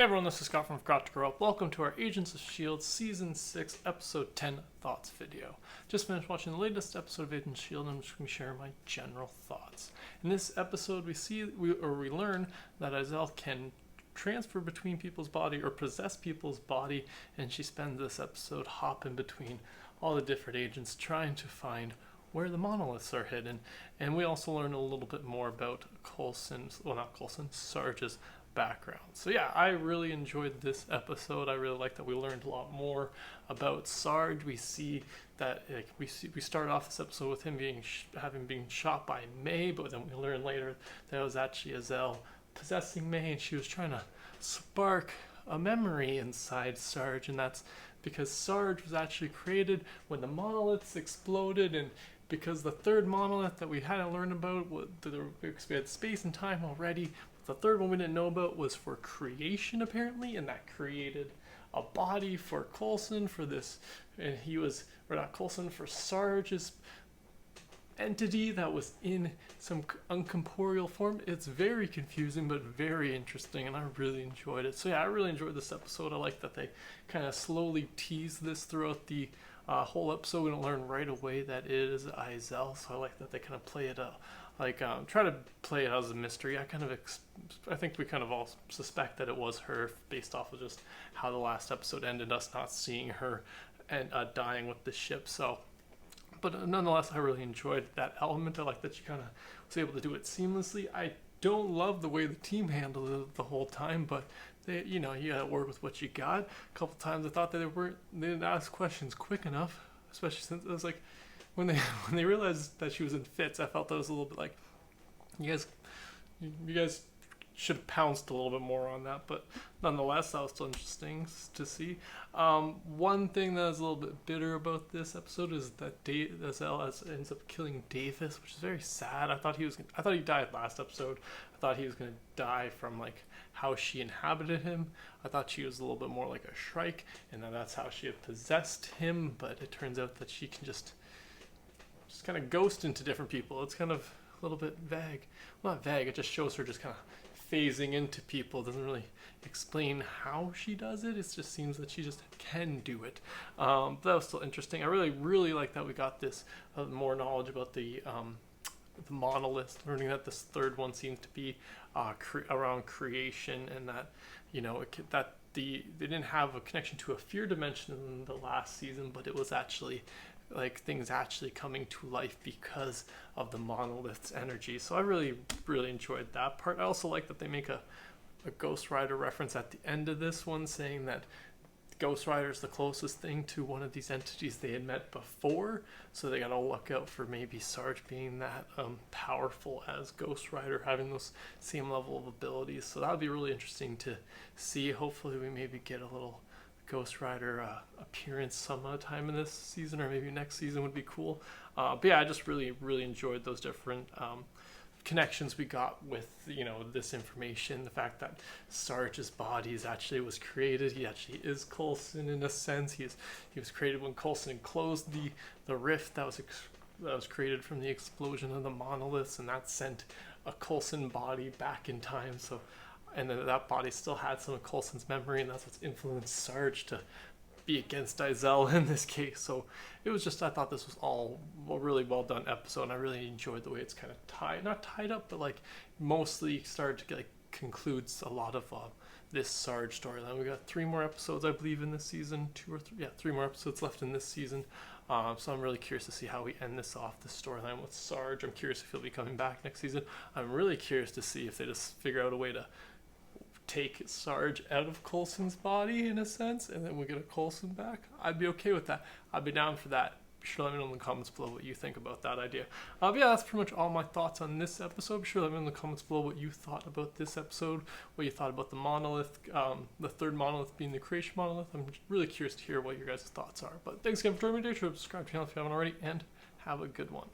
Hey everyone, this is Scott from Forgot to Grow Up. Welcome to our Agents of S.H.I.E.L.D. Season 6, Episode 10 Thoughts video. Just finished watching the latest episode of Agents of S.H.I.E.L.D. and I'm just going to share my general thoughts. In this episode, we learn that Izel can transfer between people's body or possess people's body, and she spends this episode hopping between all the different agents trying to find where the monoliths are hidden. And we also learn a little bit more about Sarge's background. So yeah, I really enjoyed this episode. I really like that we learned a lot more about Sarge. We see that we start off this episode with him having been shot by May, but then we learn later that it was actually Izel possessing May, and she was trying to spark a memory inside Sarge, and that's because Sarge was actually created when the monoliths exploded, and because the third monolith that we hadn't learned about, we had space and time already. The third one we didn't know about was for creation, apparently, and that created a body for Coulson for this, and for Sarge's entity that was in some uncorporeal form. It's very confusing, but very interesting, and I really enjoyed it. So yeah, I really enjoyed this episode. I like that they kind of slowly tease this throughout the whole episode. We don't learn right away that it is Izel, so I like that they kind of play it out. Try to play it as a mystery. I think we kind of all suspect that it was her based off of just how the last episode ended, us not seeing her and dying with the ship. So, but nonetheless, I really enjoyed that element. I like that she kind of was able to do it seamlessly. I don't love the way the team handled it the whole time, but you gotta work with what you got. A couple times I thought that they didn't ask questions quick enough, especially since it was like, when they realized that she was in fits, I felt that was a little bit like, you guys should have pounced a little bit more on that, but nonetheless, that was still interesting to see. One thing that is a little bit bitter about this episode is that Izel ends up killing Davis, which is very sad. I thought he died last episode. I thought he was going to die from how she inhabited him. I thought she was a little bit more like a Shrike, and that's how she had possessed him, but it turns out that she can just kind of ghost into different people. It's kind of a little bit vague. Well, not vague, it just shows her just kind of phasing into people. It doesn't really explain how she does it. It just seems that she just can do it. But that was still interesting. I really, really like that we got this more knowledge about the monoliths, learning that this third one seems to be around creation, and that they didn't have a connection to a fear dimension in the last season, but it was actually things actually coming to life because of the monolith's energy. So I really, really enjoyed that part. I also like that they make a Ghost Rider reference at the end of this one, saying that Ghost Rider is the closest thing to one of these entities they had met before, so they gotta look out for maybe Sarge being that powerful as Ghost Rider, having those same level of abilities. So that would be really interesting to see. Hopefully we maybe get a little Ghost Rider appearance some time in this season, or maybe next season would be cool. But yeah, I just really, really enjoyed those different connections we got with this information. The fact that Sarge's body was created. He actually is Coulson in a sense. He was created when Coulson closed the rift that was created from the explosion of the monoliths, and that sent a Coulson body back in time. So. And then that body still had some of Coulson's memory, and that's what's influenced Sarge to be against Izel in this case. So it was just, I thought this was all a really well done episode, and I really enjoyed the way it's kind of not tied up, but mostly started to concludes a lot of this Sarge storyline. We got 3 more episodes, I believe, in this season, 2 or 3, yeah, 3 more episodes left in this season. So I'm really curious to see how we end this off, the storyline with Sarge. I'm curious if he'll be coming back next season. I'm really curious to see if they just figure out a way to take Sarge out of Coulson's body in a sense, and then we get a Coulson back. I'd be okay with that. I'd be down for that. Be sure to let me know in the comments below what you think about that idea. But yeah, that's pretty much all my thoughts on this episode. Be sure to let me know in the comments below what you thought about this episode, what you thought about the monolith, the third monolith being the creation monolith. I'm really curious to hear what your guys' thoughts are. But thanks again for joining me today. Be sure to subscribe to the channel if you haven't already, and have a good one.